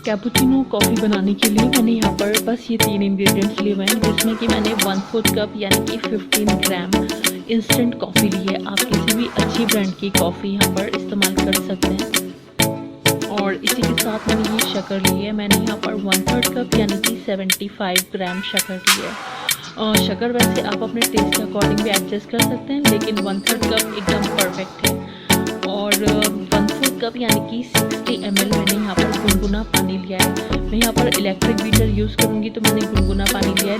Cappuccino coffee बनाने के लिए मैंने यहाँ पर बस ये 3 इंग्रेडिएंट्स लिए हुए हैं, जिसमें कि मैंने 1/4 कप यानी कि 15 ग्राम इंस्टेंट कॉफ़ी ली है। आप किसी भी अच्छी ब्रांड की कॉफ़ी यहाँ पर इस्तेमाल कर सकते हैं। और इसी के साथ मैंने ये शक्कर ली है, मैंने यहाँ पर 1/3 कप यानी कि 75 ग्राम शक्कर ली है। शक्कर वैसे आप अपने टेस्ट के अकॉर्डिंग भी एडजस्ट कर सकते हैं, लेकिन 1/3 कप एकदम परफेक्ट है। और 1/4 कप यानी कि 60 ml मैंने यहाँ पर गुनगुना पानी लिया है। मैं यहाँ पर इलेक्ट्रिक बीटर यूज़ करूँगी तो मैंने गुनगुना पानी लिया है।